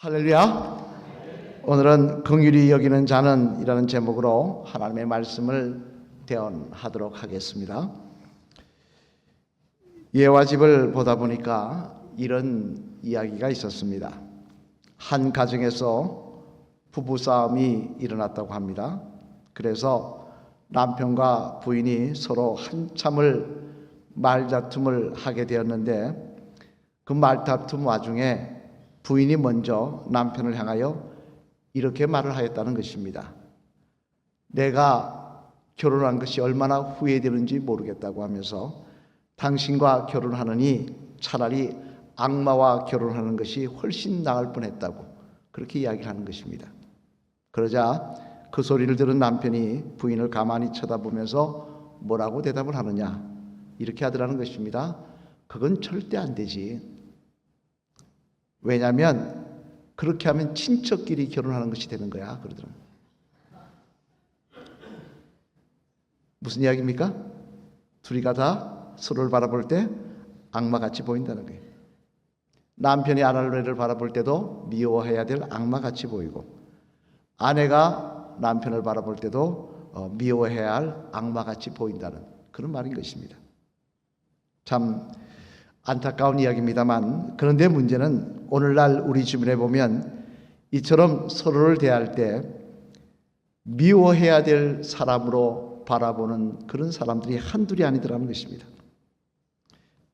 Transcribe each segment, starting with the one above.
할렐루야. 오늘은 긍휼히 여기는 자는 이라는 제목으로 하나님의 말씀을 대언하도록 하겠습니다. 예화 집을 보다 보니까 이런 이야기가 있었습니다. 한 가정에서 부부싸움이 일어났다고 합니다. 그래서 남편과 부인이 서로 한참을 말다툼을 하게 되었는데, 그 말다툼 와중에 부인이 먼저 남편을 향하여 이렇게 말을 하였다는 것입니다. 내가 결혼한 것이 얼마나 후회되는지 모르겠다고 하면서 당신과 결혼하느니 차라리 악마와 결혼하는 것이 훨씬 나을 뻔했다고 그렇게 이야기를 하는 것입니다. 그러자 그 소리를 들은 남편이 부인을 가만히 쳐다보면서 뭐라고 대답을 하느냐, 이렇게 하더라는 것입니다. 그건 절대 안 되지. 왜냐하면 그렇게 하면 친척끼리 결혼하는 것이 되는 거야, 그러더라고요. 무슨 이야기입니까? 둘이가 다 서로를 바라볼 때 악마같이 보인다는 거예요. 남편이 아내를 바라볼 때도 미워해야 될 악마같이 보이고, 아내가 남편을 바라볼 때도 미워해야 할 악마같이 보인다는 그런 말인 것입니다. 참 안타까운 이야기입니다만, 그런데 문제는 오늘날 우리 주변에 보면 이처럼 서로를 대할 때 미워해야 될 사람으로 바라보는 그런 사람들이 한둘이 아니더라는 것입니다.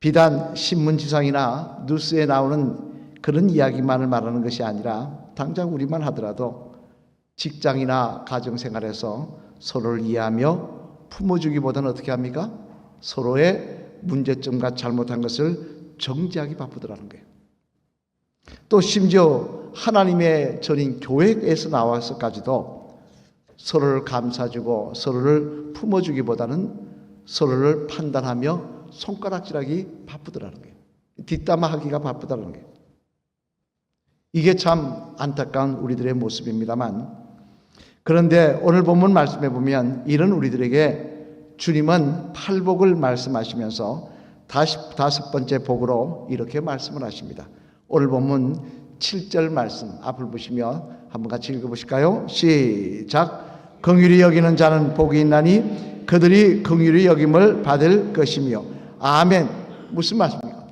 비단 신문지상이나 뉴스에 나오는 그런 이야기만을 말하는 것이 아니라 당장 우리만 하더라도 직장이나 가정생활에서 서로를 이해하며 품어주기보다는 어떻게 합니까? 서로의 문제점과 잘못한 것을 정지하기 바쁘더라는 거예요. 또 심지어 하나님의 전인 교회에서 나와서까지도 서로를 감싸주고 서로를 품어주기보다는 서로를 판단하며 손가락질하기 바쁘더라는 거예요. 뒷담화하기가 바쁘다는 거예요. 이게 참 안타까운 우리들의 모습입니다만, 그런데 오늘 본문 말씀해 보면 이런 우리들에게 주님은 팔복을 말씀하시면서 다섯 번째 복으로 이렇게 말씀을 하십니다. 오늘 본문 7절 말씀 앞을 보시며 한번 같이 읽어보실까요? 시작. 긍휼히 여기는 자는 복이 있나니 그들이 긍휼히 여김을 받을 것이며. 아멘. 무슨 말씀입니까?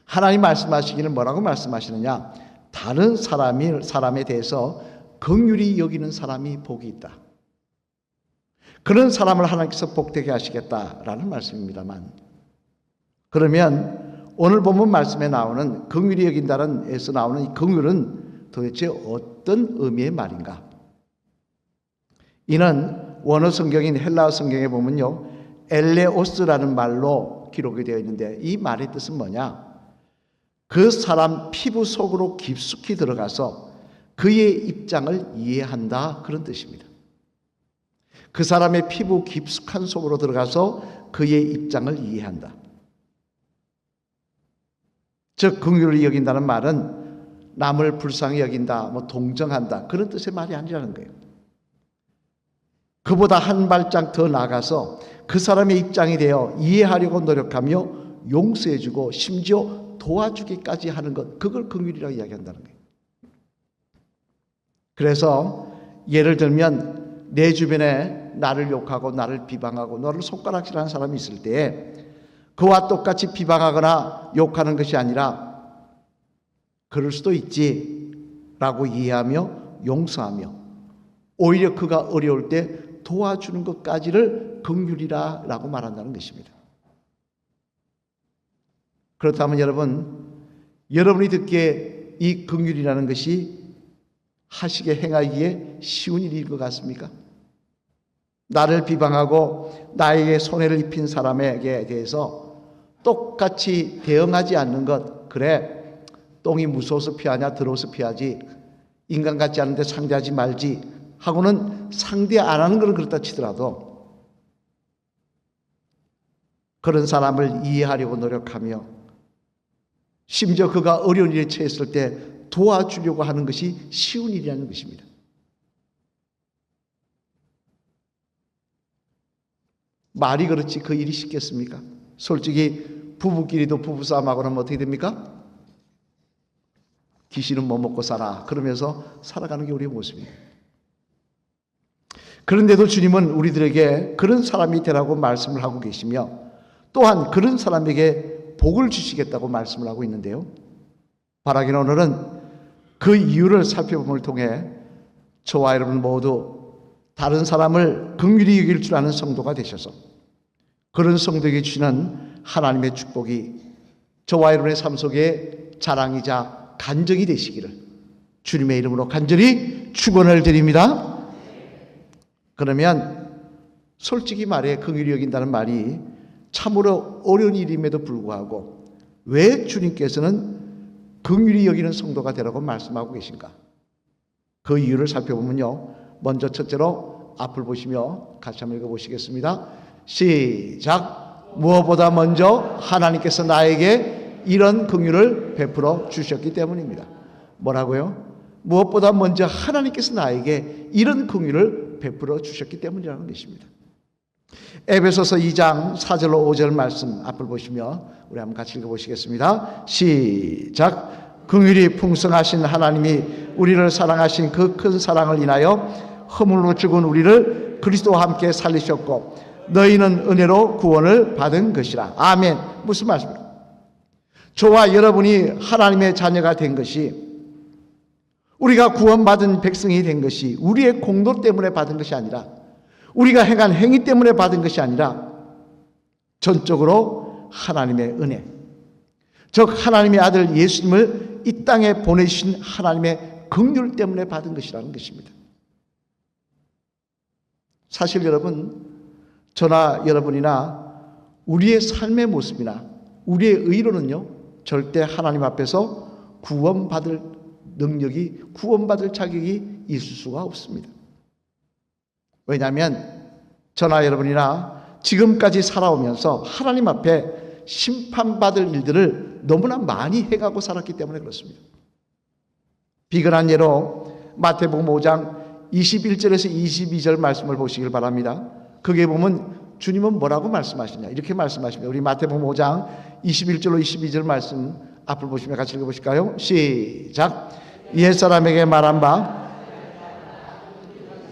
하나님 말씀하시기는 뭐라고 말씀하시느냐? 다른 사람에 대해서 긍휼히 여기는 사람이 복이 있다. 그런 사람을 하나님께서 복되게 하시겠다라는 말씀입니다만, 그러면 오늘 본문 말씀에 나오는 긍휼히 여긴다는 에서 나오는 이 긍휼은 도대체 어떤 의미의 말인가? 이는 원어 성경인 헬라어 성경에 보면요, 엘레오스라는 말로 기록이 되어 있는데, 이 말의 뜻은 뭐냐? 그 사람 피부 속으로 깊숙이 들어가서 그의 입장을 이해한다, 그런 뜻입니다. 그 사람의 피부 깊숙한 속으로 들어가서 그의 입장을 이해한다. 즉 긍휼히 여긴다는 말은 남을 불쌍히 여긴다, 동정한다, 그런 뜻의 말이 아니라는 거예요. 그보다 한 발짝 더 나아가서 그 사람의 입장이 되어 이해하려고 노력하며 용서해주고 심지어 도와주기까지 하는 것, 그걸 긍휼이라고 이야기한다는 거예요. 그래서 예를 들면 내 주변에 나를 욕하고 나를 비방하고 너를 손가락질하는 사람이 있을 때 그와 똑같이 비방하거나 욕하는 것이 아니라 그럴 수도 있지 라고 이해하며 용서하며 오히려 그가 어려울 때 도와주는 것까지를 긍휼이라고 말한다는 것입니다. 그렇다면 여러분이 듣기에 이 긍휼이라는 것이 하시게 행하기에 쉬운 일일 것 같습니까? 나를 비방하고 나에게 손해를 입힌 사람에게 대해서 똑같이 대응하지 않는 것, 그래 똥이 무서워서 피하냐, 더러워서 피하지, 인간 같지 않은데 상대하지 말지 하고는 상대 안 하는 건 그렇다 치더라도 그런 사람을 이해하려고 노력하며 심지어 그가 어려운 일에 처했을 때 도와주려고 하는 것이 쉬운 일이라는 것입니다. 말이 그렇지 그 일이 쉽겠습니까? 솔직히 부부끼리도 부부싸움하고 하면 어떻게 됩니까? 귀신은 뭐 먹고 살아 그러면서 살아가는 게 우리의 모습이에요. 그런데도 주님은 우리들에게 그런 사람이 되라고 말씀을 하고 계시며 또한 그런 사람에게 복을 주시겠다고 말씀을 하고 있는데요. 바라기는 오늘은 그 이유를 살펴봄을 통해 저와 여러분 모두 다른 사람을 긍휼히 여길 줄 아는 성도가 되셔서 그런 성도에게 주시는 하나님의 축복이 저와 여러분의 삶 속에 자랑이자 간증이 되시기를 주님의 이름으로 간절히 축원을 드립니다. 그러면 솔직히 말해 긍휼히 여긴다는 말이 참으로 어려운 일임에도 불구하고 왜 주님께서는 긍휼히 여기는 성도가 되라고 말씀하고 계신가? 그 이유를 살펴보면요. 먼저 첫째로 앞을 보시며 같이 한번 읽어보시겠습니다. 시작. 무엇보다 먼저 하나님께서 나에게 이런 긍휼을 베풀어 주셨기 때문입니다. 뭐라고요? 무엇보다 먼저 하나님께서 나에게 이런 긍휼을 베풀어 주셨기 때문이라는 것입니다. 에베소서 2장 4절로 5절 말씀 앞을 보시며 우리 한번 같이 읽어보시겠습니다. 시작. 긍휼이 풍성하신 하나님이 우리를 사랑하신 그 큰 사랑을 인하여 허물로 죽은 우리를 그리스도와 함께 살리셨고 너희는 은혜로 구원을 받은 것이라. 아멘. 무슨 말씀입니까? 저와 여러분이 하나님의 자녀가 된 것이 우리가 구원받은 백성이 된 것이 우리의 공로 때문에 받은 것이 아니라 우리가 행한 행위 때문에 받은 것이 아니라 전적으로 하나님의 은혜, 즉 하나님의 아들 예수님을 이 땅에 보내신 하나님의 긍휼 때문에 받은 것이라는 것입니다. 사실 여러분, 저나 여러분이나 우리의 삶의 모습이나 우리의 의로는요 절대 하나님 앞에서 구원받을 능력이, 구원받을 자격이 있을 수가 없습니다. 왜냐하면 저나 여러분이나 지금까지 살아오면서 하나님 앞에 심판받을 일들을 너무나 많이 해가고 살았기 때문에 그렇습니다. 비근한 예로 마태복음 5장 21절에서 22절 말씀을 보시길 바랍니다. 거기에 보면 주님은 뭐라고 말씀하시냐 이렇게 말씀하십니다. 우리 마태복음 5장 21절로 22절 말씀 앞을 보시면 같이 읽어보실까요? 시작. 옛사람에게 말한 바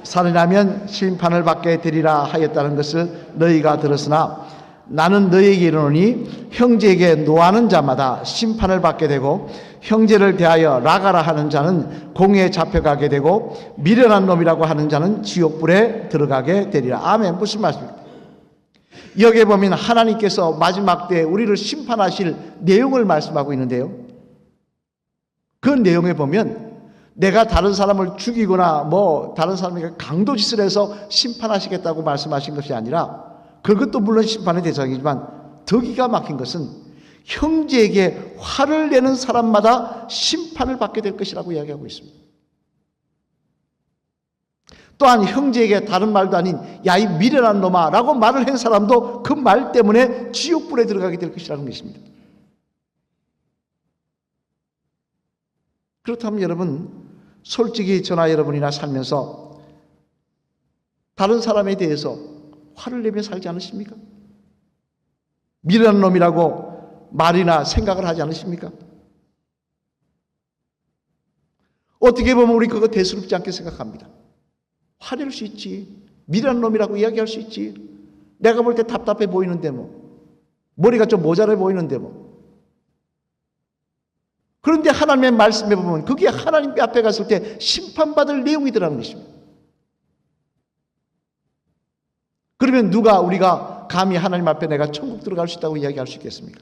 살인하면 심판을 받게 되리라 하였다는 것을 너희가 들었으나 나는 너희에게 이르노니 형제에게 노하는 자마다 심판을 받게 되고 형제를 대하여 라가라 하는 자는 공에 잡혀가게 되고 미련한 놈이라고 하는 자는 지옥불에 들어가게 되리라. 아멘. 무슨 말씀입니까? 여기에 보면 하나님께서 마지막 때에 우리를 심판하실 내용을 말씀하고 있는데요. 그 내용에 보면 내가 다른 사람을 죽이거나 다른 사람에게 강도짓을 해서 심판하시겠다고 말씀하신 것이 아니라 그것도 물론 심판의 대상이지만 더 기가 막힌 것은 형제에게 화를 내는 사람마다 심판을 받게 될 것이라고 이야기하고 있습니다. 또한 형제에게 다른 말도 아닌 야 이 미련한 놈아 라고 말을 한 사람도 그 말 때문에 지옥불에 들어가게 될 것이라는 것입니다. 그렇다면 여러분 솔직히 저나 여러분이나 살면서 다른 사람에 대해서 화를 내며 살지 않으십니까? 미련한 놈이라고 말이나 생각을 하지 않으십니까? 어떻게 보면 우리 그거 대수롭지 않게 생각합니다. 화낼 수 있지. 미련한 놈이라고 이야기할 수 있지. 내가 볼 때 답답해 보이는데 머리가 좀 모자라 보이는데 그런데 하나님의 말씀에 보면 그게 하나님 앞에 갔을 때 심판받을 내용이더라는 것입니다. 그러면 우리가 감히 하나님 앞에 내가 천국 들어갈 수 있다고 이야기할 수 있겠습니까?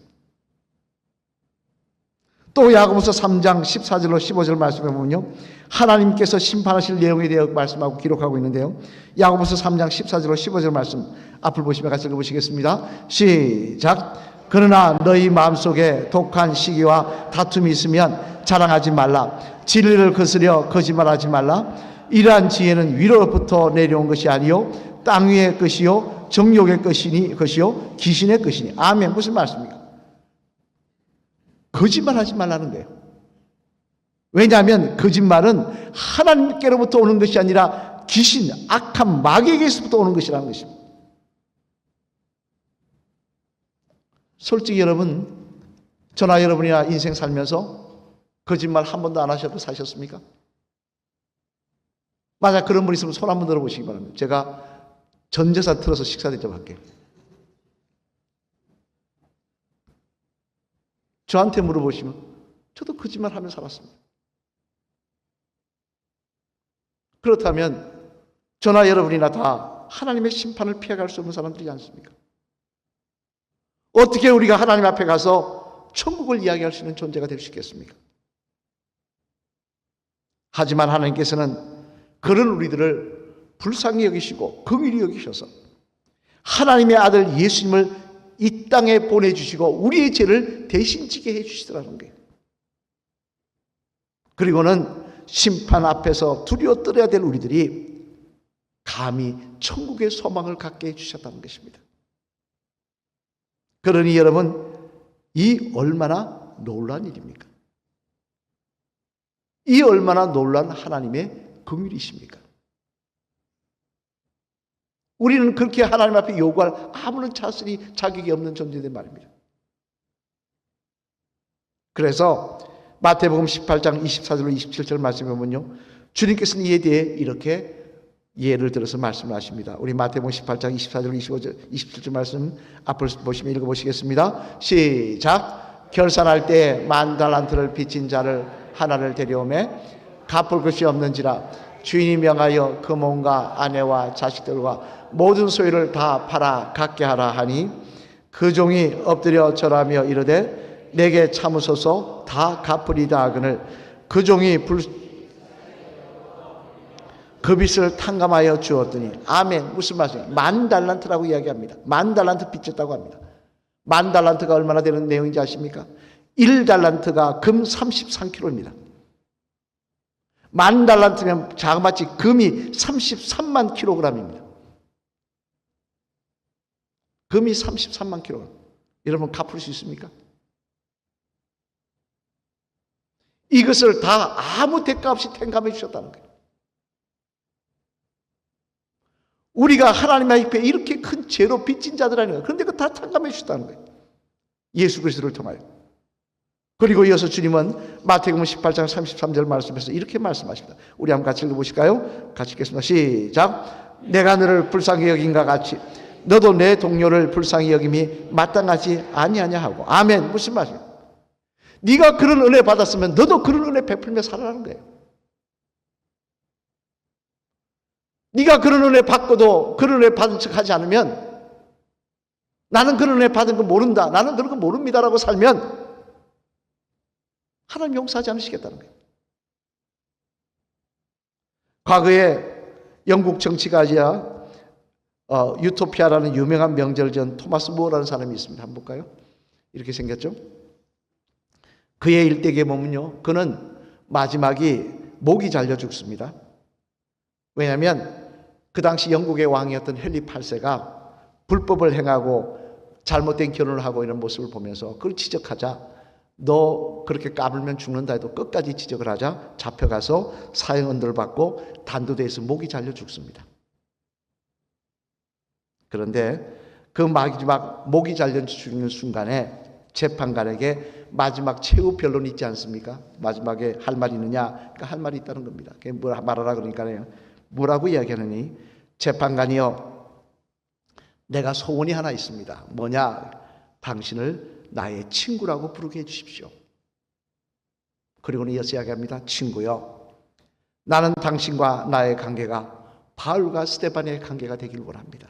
또 야고보서 3장 14절로 15절 말씀에 보면요. 하나님께서 심판하실 내용에 대해 말씀하고 기록하고 있는데요. 야고보서 3장 14절로 15절 말씀 앞을 보시면 같이 읽어보시겠습니다. 시작. 그러나 너희 마음속에 독한 시기와 다툼이 있으면 자랑하지 말라. 진리를 거스려 거짓말하지 말라. 이러한 지혜는 위로부터 내려온 것이 아니요 땅 위의 것이요 정욕의 것이요 귀신의 것이니. 아멘. 무슨 말씀입니까? 거짓말하지 말라는 거예요. 왜냐하면 거짓말은 하나님께로부터 오는 것이 아니라 귀신, 악한 마귀에게서부터 오는 것이라는 것입니다. 솔직히 여러분, 저나 여러분이나 인생 살면서 거짓말 한 번도 안 하셔도 사셨습니까? 만약 그런 분 있으면 손 한번 들어보시기 바랍니다. 제가 전 재산 틀어서 식사 대접할게요. 저한테 물어보시면 저도 거짓말 하며 살았습니다. 그렇다면 저나 여러분이나 다 하나님의 심판을 피해갈 수 없는 사람들이지 않습니까? 어떻게 우리가 하나님 앞에 가서 천국을 이야기할 수 있는 존재가 될 수 있겠습니까? 하지만 하나님께서는 그런 우리들을 불쌍히 여기시고 긍휼히 여기셔서 하나님의 아들 예수님을 이 땅에 보내주시고 우리의 죄를 대신 지게 해주시더라는 거예요. 그리고는 심판 앞에서 두려워 떨어야 될 우리들이 감히 천국의 소망을 갖게 해주셨다는 것입니다. 그러니 여러분, 이 얼마나 놀라운 일입니까? 이 얼마나 놀라운 하나님의 긍휼이십니까? 우리는 그렇게 하나님 앞에 요구할 아무런 자격이 없는 존재된 말입니다. 그래서 마태복음 18장 24절로 27절 말씀에 보면요, 주님께서는 이에 대해 이렇게 예를 들어서 말씀을 하십니다. 우리 마태복음 18장 24절 25절 27절 말씀 앞을 보시면 읽어보시겠습니다. 시작. 결산할 때 10,000달란트를 빚진 자를 하나를 데려오매 갚을 것이 없는지라 주인이 명하여 그 몸과 아내와 자식들과 모든 소유를 다 팔아 갖게 하라 하니 그 종이 엎드려 절하며 이르되 내게 참으소서 다 갚으리다 하거늘 그 종이 그 빚을 탕감하여 주었더니 아멘. 무슨 말이에요? 10,000달란트라고 이야기합니다. 10,000달란트 빚졌다고 합니다. 10,000달란트가 얼마나 되는 내용인지 아십니까? 1달란트가 금 33kg입니다. 10,000달란트면 자그마치 금이 33만 kg입니다. 금이 33만 kg. 여러분 갚을 수 있습니까? 이것을 다 아무 대가 없이 탕감해 주셨다는 거예요. 우리가 하나님 앞에 이렇게 큰 죄로 빚진 자들아니에요. 그런데 그거 다 탕감해 주셨다는 거예요. 예수 그리스도를 통하여. 그리고 이어서 주님은 마태복음 18장 33절 말씀에서 이렇게 말씀하십니다. 우리 한번 같이 읽어보실까요? 같이 읽겠습니다. 시작. 내가 너를 불쌍히 여긴가 같이 너도 내 동료를 불쌍히 여김이 마땅하지 아니하냐 하고. 아멘. 무슨 말이에요? 네가 그런 은혜 받았으면 너도 그런 은혜 베풀며 살아라는 거예요. 네가 그런 은혜 받고도 그런 은혜 받은 척 하지 않으면 나는 그런 은혜 받은 거 모른다. 나는 그런 거 모릅니다라고 살면 하나님 용서하지 않으시겠다는 거예요. 과거에 영국 정치가이자 유토피아라는 유명한 명절전 토마스 무어라는 사람이 있습니다. 한번 볼까요? 이렇게 생겼죠? 그의 일대기에 보면요, 그는 마지막이 목이 잘려 죽습니다. 왜냐하면 그 당시 영국의 왕이었던 헨리 8세가 불법을 행하고 잘못된 결혼을 하고 이런 모습을 보면서 그걸 지적하자, 너 그렇게 까불면 죽는다 해도 끝까지 지적을 하자 잡혀가서 사형언도를 받고 단두대에서 목이 잘려 죽습니다. 그런데 그 마지막 목이 잘려 죽는 순간에 재판관에게 마지막 최후 변론이 있지 않습니까? 마지막에 할 말이 있느냐? 그러니까 할 말이 있다는 겁니다. 그게 뭘 말하라 그러니까요. 뭐라고 이야기하느니 재판관이요, 내가 소원이 하나 있습니다. 뭐냐? 당신을 나의 친구라고 부르게 해주십시오. 그리고는 이어서 이야기합니다. 친구요, 나는 당신과 나의 관계가 바울과 스데반의 관계가 되기를 원합니다.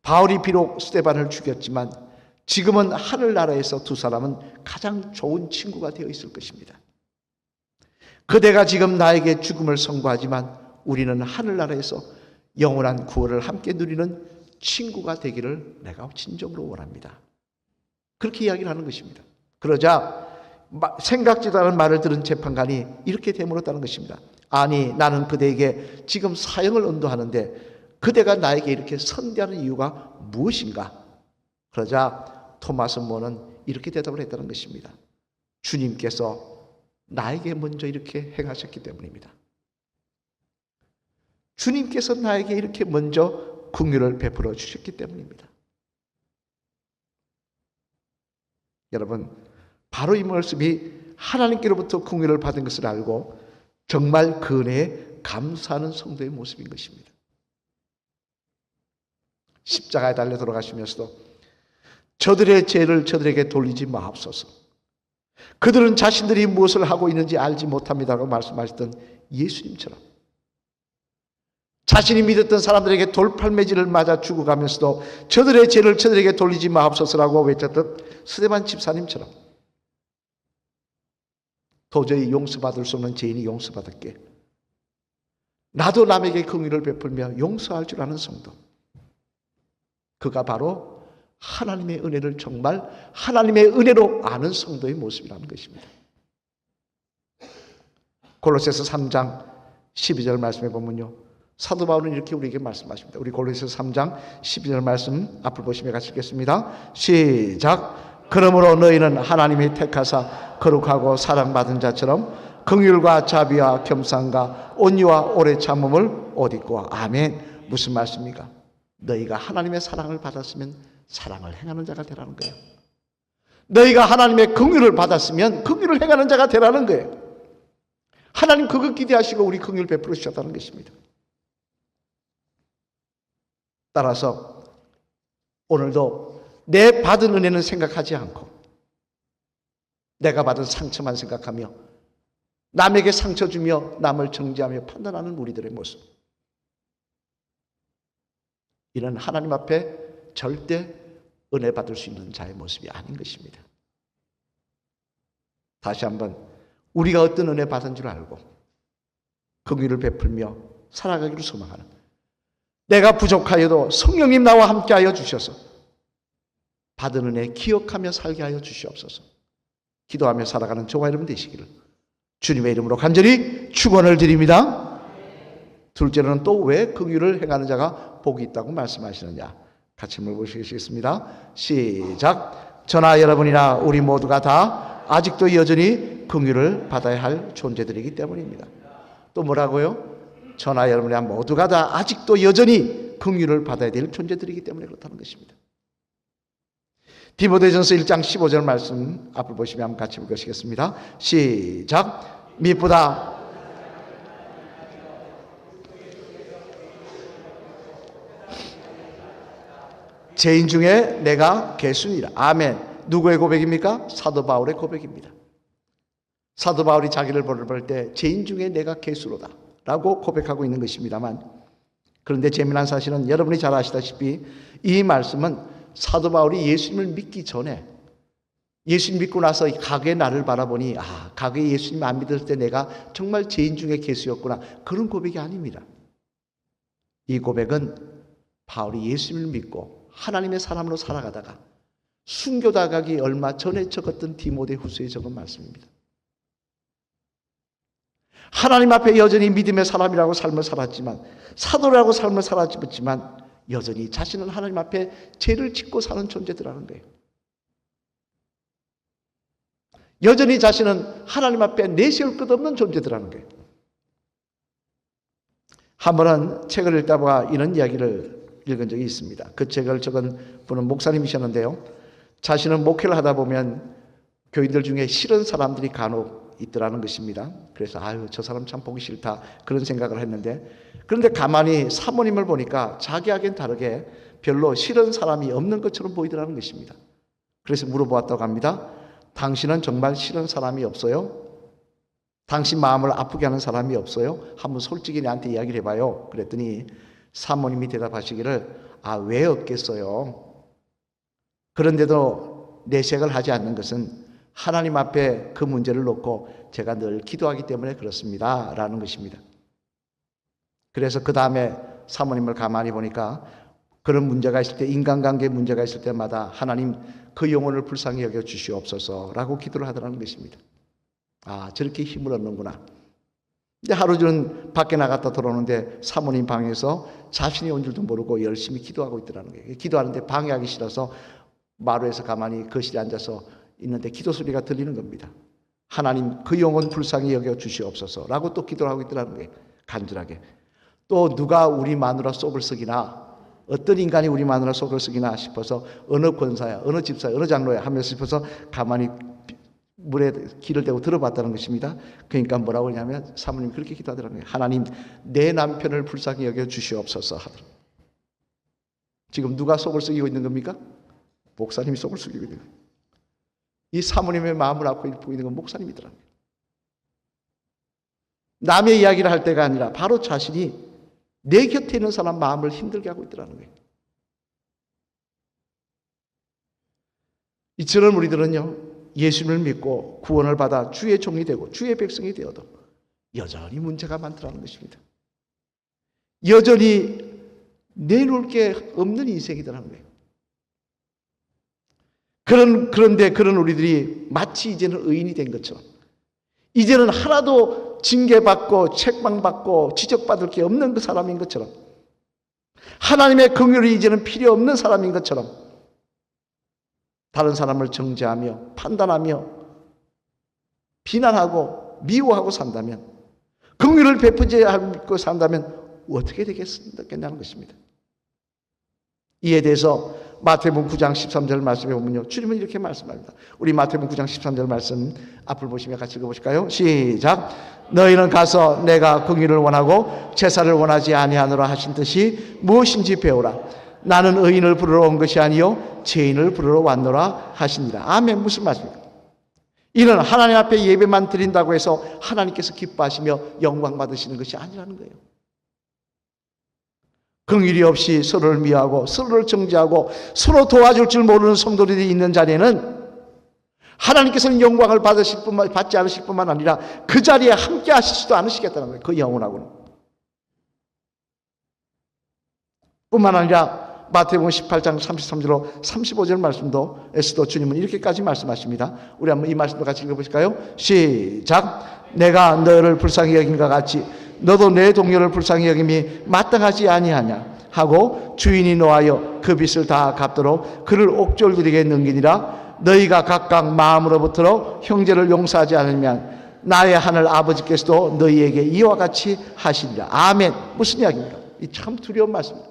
바울이 비록 스데반을 죽였지만 지금은 하늘나라에서 두 사람은 가장 좋은 친구가 되어 있을 것입니다. 그대가 지금 나에게 죽음을 선고하지만 우리는 하늘나라에서 영원한 구원을 함께 누리는 친구가 되기를 내가 진정으로 원합니다. 그렇게 이야기를 하는 것입니다. 그러자 생각지도 않은 말을 들은 재판관이 이렇게 되물었다는 것입니다. 아니, 나는 그대에게 지금 사형을 언도하는데 그대가 나에게 이렇게 선대하는 이유가 무엇인가? 그러자 토마스 모어는 이렇게 대답을 했다는 것입니다. 주님께서 나에게 먼저 이렇게 행하셨기 때문입니다. 주님께서 나에게 이렇게 먼저 긍휼을 베풀어 주셨기 때문입니다. 여러분, 바로 이 말씀이 하나님께로부터 긍휼을 받은 것을 알고 정말 그 은혜에 감사하는 성도의 모습인 것입니다. 십자가에 달려 돌아가시면서도 저들의 죄를 저들에게 돌리지 마옵소서. 그들은 자신들이 무엇을 하고 있는지 알지 못합니다라고 말씀하셨던 예수님처럼 자신이 믿었던 사람들에게 돌팔매질을 맞아 죽어가면서도 저들의 죄를 저들에게 돌리지 마옵소서라고 외쳤던 스데반 집사님처럼 도저히 용서받을 수 없는 죄인이 용서받았기에 나도 남에게 긍휼을 베풀며 용서할 줄 아는 성도, 그가 바로 하나님의 은혜를 정말 하나님의 은혜로 아는 성도의 모습이라는 것입니다. 골로새서 3장 12절 말씀해 보면요, 사도 바울은 이렇게 우리에게 말씀하십니다. 우리 골로새서 3장 12절 말씀 앞을 보시며 같이 읽겠습니다. 시작. 그러므로 너희는 하나님이 택하사 거룩하고 사랑받은 자처럼 긍휼과 자비와 겸손과 온유와 오래 참음을 옷 입고. 아멘. 무슨 말씀입니까? 너희가 하나님의 사랑을 받았으면 사랑을 행하는 자가 되라는 거예요. 너희가 하나님의 긍휼을 받았으면 긍휼을 행하는 자가 되라는 거예요. 하나님 그거 기대하시고 우리 긍휼 베풀어 주셨다는 것입니다. 따라서 오늘도 내 받은 은혜는 생각하지 않고 내가 받은 상처만 생각하며 남에게 상처 주며 남을 정죄하며 판단하는 우리들의 모습, 이는 하나님 앞에 절대 은혜 받을 수 있는 자의 모습이 아닌 것입니다. 다시 한번 우리가 어떤 은혜 받은 줄 알고 긍휼을 베풀며 살아가기를 소망하는, 내가 부족하여도 성령님 나와 함께하여 주셔서 받은 은혜 기억하며 살게 하여 주시옵소서. 기도하며 살아가는 저와 여러분 되시기를 주님의 이름으로 간절히 축원을 드립니다. 둘째로는 또 왜 긍휼을 행하는 자가 복이 있다고 말씀하시느냐, 같이 물어보시겠습니다. 시작. 저나 여러분이나 우리 모두가 다 아직도 여전히 긍휼을 받아야 할 존재들이기 때문입니다. 또 뭐라고요? 저나 여러분이나 모두가 다 아직도 여전히 긍휼을 받아야 될 존재들이기 때문에 그렇다는 것입니다. 디모데전서 1장 15절 말씀 앞을 보시면 같이 읽으시겠습니다. 시작. 미쁘다 죄인 중에 내가 괴수니라. 아멘. 누구의 고백입니까? 사도 바울의 고백입니다. 사도 바울이 자기를 볼 때 죄인 중에 내가 괴수로다 라고 고백하고 있는 것입니다만, 그런데 재미난 사실은 여러분이 잘 아시다시피 이 말씀은 사도 바울이 예수님을 믿기 전에, 예수님 믿고 나서 과거의 나를 바라보니 과거에 예수님 안 믿을 때 내가 정말 죄인 중에 괴수였구나, 그런 고백이 아닙니다. 이 고백은 바울이 예수님을 믿고 하나님의 사람으로 살아가다가 순교당하기 얼마 전에 적었던 디모데후서에 적은 말씀입니다. 하나님 앞에 여전히 믿음의 사람이라고 삶을 살았지만, 사도라고 삶을 살았지만 여전히 자신은 하나님 앞에 죄를 짓고 사는 존재들이라는 거예요. 여전히 자신은 하나님 앞에 내세울 것 없는 존재들이라는 거예요. 한 번은 책을 읽다 보아 이런 이야기를 읽은 적이 있습니다. 그 책을 적은 분은 목사님이셨는데요, 자신은 목회를 하다 보면 교인들 중에 싫은 사람들이 간혹 있더라는 것입니다. 그래서 저 사람 참 보기 싫다 그런 생각을 했는데, 그런데 가만히 사모님을 보니까 자기에겐 다르게 별로 싫은 사람이 없는 것처럼 보이더라는 것입니다. 그래서 물어보았다고 합니다. 당신은 정말 싫은 사람이 없어요? 당신 마음을 아프게 하는 사람이 없어요? 한번 솔직히 나한테 이야기를 해봐요. 그랬더니 사모님이 대답하시기를 왜 없겠어요? 그런데도 내색을 하지 않는 것은 하나님 앞에 그 문제를 놓고 제가 늘 기도하기 때문에 그렇습니다 라는 것입니다. 그래서 그 다음에 사모님을 가만히 보니까 그런 문제가 있을 때, 인간관계 문제가 있을 때마다 하나님 그 영혼을 불쌍히 여겨 주시옵소서 라고 기도를 하더라는 것입니다. 저렇게 힘을 얻는구나. 근데 하루 전 밖에 나갔다 들어오는데 사모님 방에서 자신이 온 줄도 모르고 열심히 기도하고 있더라는 거예요. 기도하는데 방해하기 싫어서 마루에서 가만히 거실에 앉아서 있는데 기도 소리가 들리는 겁니다. 하나님 그 영혼 불쌍히 여겨 주시옵소서 라고 또 기도를 하고 있더라는 거예요. 간절하게. 또 누가 우리 마누라 속을 썩이나, 어떤 인간이 우리 마누라 속을 썩이나 싶어서 어느 권사야, 어느 집사야, 어느 장로야 하면서 싶어서 가만히 물에 기를 대고 들어봤다는 것입니다. 그러니까 뭐라고 하냐면 사모님이 그렇게 기도하더라고요. 하나님, 내 남편을 불쌍히 여겨 주시옵소서 하더라고요. 지금 누가 속을 썩이고 있는 겁니까? 목사님이 속을 썩이고 있는 거예요. 이 사모님의 마음을 앓고 있는 건 목사님이더라고요. 남의 이야기를 할 때가 아니라 바로 자신이 내 곁에 있는 사람 마음을 힘들게 하고 있더라는 거예요. 이처럼 우리들은요, 예수님을 믿고 구원을 받아 주의 종이 되고 주의 백성이 되어도 여전히 문제가 많더라는 것입니다. 여전히 내놓을 게 없는 인생이더라는 거예요. 그런데 그런 우리들이 마치 이제는 의인이 된 것처럼, 이제는 하나도 징계받고 책망받고 지적받을 게 없는 그 사람인 것처럼, 하나님의 긍휼이 이제는 필요 없는 사람인 것처럼 다른 사람을 정죄하며 판단하며 비난하고 미워하고 산다면, 긍휼을 베푸지 않고 산다면 어떻게 되겠냐는 것입니다. 이에 대해서 마태복음 9장 13절 말씀에 보면요, 주님은 이렇게 말씀합니다. 우리 마태복음 9장 13절 말씀 앞을 보시면 같이 읽어보실까요? 시작. 너희는 가서 내가 긍휼을 원하고 제사를 원하지 아니하노라 하신 뜻이 무엇인지 배우라. 나는 의인을 부르러 온 것이 아니요 죄인을 부르러 왔노라 하시니라. 아멘. 무슨 말씀입니까? 이는 하나님 앞에 예배만 드린다고 해서 하나님께서 기뻐하시며 영광 받으시는 것이 아니라는 거예요. 긍휼이 없이 서로를 미워하고 서로를 정죄하고 서로 도와줄 줄 모르는 성도들이 있는 자리에는 하나님께서는 영광을 받지 않으실 뿐만 아니라 그 자리에 함께 하시지도 않으시겠다는 거예요. 그 영혼하고는. 뿐만 아니라 마태복음 18장 33절로 35절 말씀도 에서도 주님은 이렇게까지 말씀하십니다. 우리 한번 이 말씀도 같이 읽어보실까요? 시작. 내가 너를 불쌍히 여긴과 같이 너도 내 동료를 불쌍히 여김이 마땅하지 아니하냐 하고 주인이 노하여 그 빚을 다 갚도록 그를 옥졸들에게 넘기니라. 너희가 각각 마음으로부터 형제를 용서하지 않으면 나의 하늘 아버지께서도 너희에게 이와 같이 하시리라. 아멘. 무슨 이야기입니까? 이 참 두려운 말씀입니다.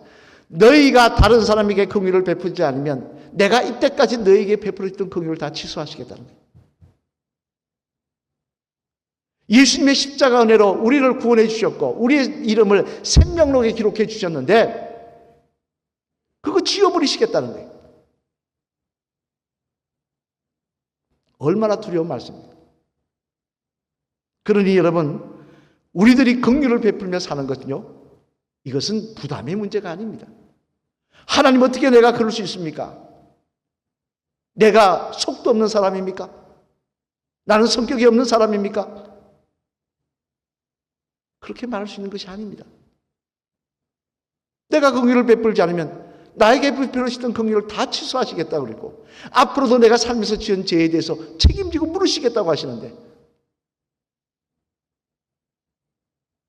너희가 다른 사람에게 긍휼을 베푸지 않으면 내가 이때까지 너희에게 베풀었던 긍휼을 다 취소하시겠다는 거예요. 예수님의 십자가 은혜로 우리를 구원해 주셨고 우리의 이름을 생명록에 기록해 주셨는데 그거 지워버리시겠다는 거예요. 얼마나 두려운 말씀입니까? 그러니 여러분, 우리들이 긍휼을 베풀며 사는 것은요, 이것은 부담의 문제가 아닙니다. 하나님 어떻게 내가 그럴 수 있습니까? 내가 속도 없는 사람입니까? 나는 성격이 없는 사람입니까? 그렇게 말할 수 있는 것이 아닙니다. 내가 긍휼을 베풀지 않으면 나에게 베푸시던 긍휼을 다 취소하시겠다고 그랬고 앞으로도 내가 살면서 지은 죄에 대해서 책임지고 물으시겠다고 하시는데,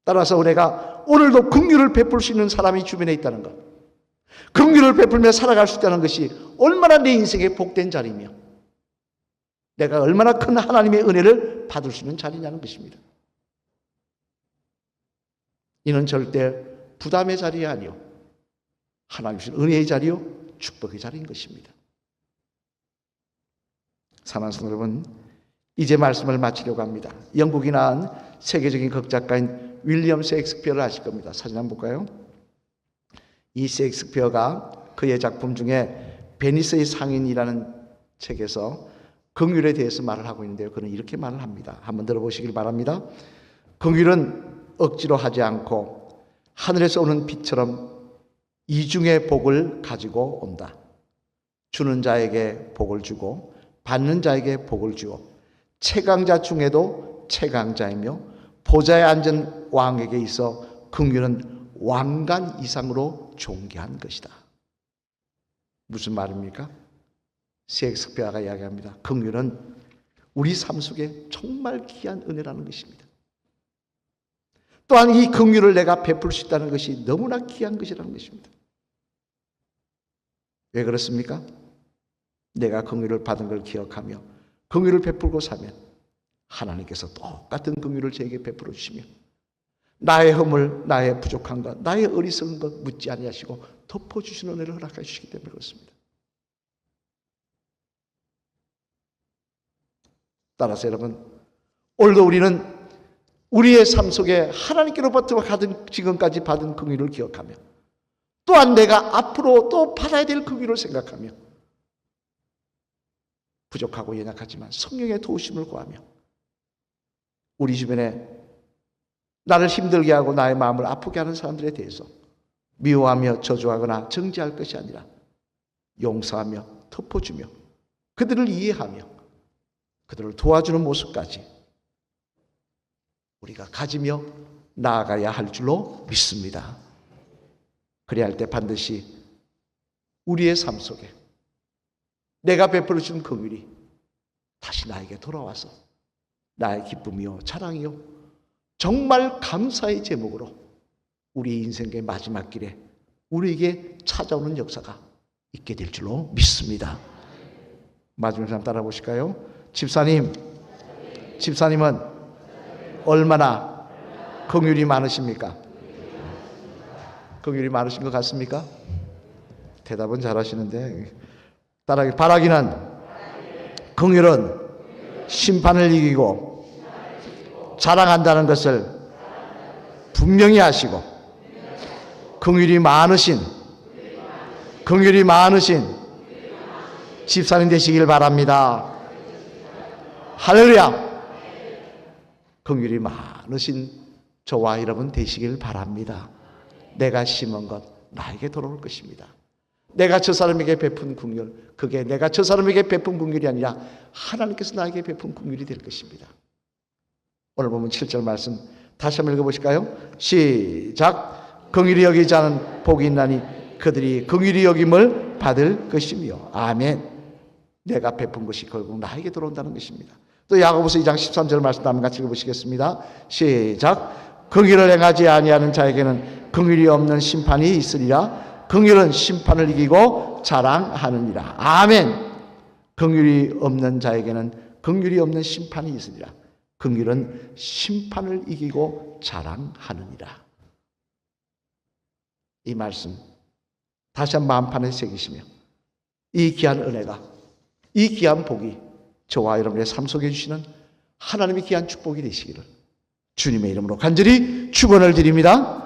따라서 우리가 오늘도 긍휼을 베풀 수 있는 사람이 주변에 있다는 것, 긍휼을 베풀며 살아갈 수 있다는 것이 얼마나 내 인생의 복된 자리며 내가 얼마나 큰 하나님의 은혜를 받을 수 있는 자리냐는 것입니다. 이는 절대 부담의 자리 아니요 하나님 주신 은혜의 자리요 축복의 자리인 것입니다. 사랑하는 성도 여러분, 이제 말씀을 마치려고 합니다. 영국이 낳은 세계적인 극작가인 윌리엄 셰익스피어를 아실 겁니다. 사진 한번 볼까요? 이 셰익스피어가 그의 작품 중에 베니스의 상인이라는 책에서 긍휼에 대해서 말을 하고 있는데요. 그는 이렇게 말을 합니다. 한번 들어보시길 바랍니다. 긍휼은 억지로 하지 않고 하늘에서 오는 빛처럼 이중의 복을 가지고 온다. 주는 자에게 복을 주고 받는 자에게 복을 주어 최강자 중에도 최강자이며 보좌에 앉은 왕에게 있어 긍휼은 왕관 이상으로 존귀한 것이다. 무슨 말입니까? 셰익스피어가 이야기합니다. 긍휼은 우리 삶 속에 정말 귀한 은혜라는 것입니다. 또한 이 긍휼을 내가 베풀 수 있다는 것이 너무나 귀한 것이라는 것입니다. 왜 그렇습니까? 내가 긍휼을 받은 걸 기억하며 긍휼을 베풀고 사면 하나님께서 똑같은 긍휼을 저에게 베풀어 주시며 나의 허물, 나의 부족한 것, 나의 어리석은 것 묻지 아니하시고 덮어주시는 은혜를 허락해 주시기 때문에 그렇습니다. 따라서 여러분, 오늘도 우리는 우리의 삶 속에 하나님께로부터 받은, 지금까지 받은 긍휼을 기억하며, 또한 내가 앞으로 또 받아야 될 긍휼을 생각하며, 부족하고 연약하지만 성령의 도우심을 구하며, 우리 주변에 나를 힘들게 하고 나의 마음을 아프게 하는 사람들에 대해서 미워하며 저주하거나 정죄할 것이 아니라 용서하며 덮어주며 그들을 이해하며 그들을 도와주는 모습까지 우리가 가지며 나아가야 할 줄로 믿습니다. 그래야 할 때 반드시 우리의 삶 속에 내가 베풀어 준 긍휼이 다시 나에게 돌아와서 나의 기쁨이요 자랑이요 정말 감사의 제목으로 우리 인생의 마지막 길에 우리에게 찾아오는 역사가 있게 될 줄로 믿습니다. 마지막 사람 따라 보실까요? 집사님은 얼마나 긍휼이 많으십니까? 긍휼이 많으신 것 같습니까? 대답은 잘하시는데 따라하기 바라기는 긍휼은 심판을 이기고 자랑한다는 것을 분명히 아시고 긍휼이 많으신 집사님 되시길 바랍니다. 할렐루야. 긍휼이 많으신 저와 여러분 되시길 바랍니다. 내가 심은 것 나에게 돌아올 것입니다. 내가 저 사람에게 베푼 긍휼, 그게 내가 저 사람에게 베푼 긍휼이 아니라 하나님께서 나에게 베푼 긍휼이 될 것입니다. 오늘 보면 7절 말씀 다시 한번 읽어보실까요? 시작. 긍휼히 여기지 않은 복이 있나니 그들이 긍휼히 여김을 받을 것이며. 아멘. 내가 베푼 것이 결국 나에게 들어온다는 것입니다. 또 야고보서 2장 13절 말씀 한번 같이 읽어보시겠습니다. 시작. 긍휼을 행하지 아니하는 자에게는 긍휼이 없는 심판이 있으리라. 긍휼은 심판을 이기고 자랑하느니라. 아멘. 긍휼이 없는 자에게는 긍휼이 없는 심판이 있으리라. 긍휼은 심판을 이기고 자랑하느니라. 이 말씀 다시 한 마음판에 새기시며 이 귀한 은혜가, 이 귀한 복이 저와 여러분의 삶 속에 주시는 하나님의 귀한 축복이 되시기를 주님의 이름으로 간절히 축원을 드립니다.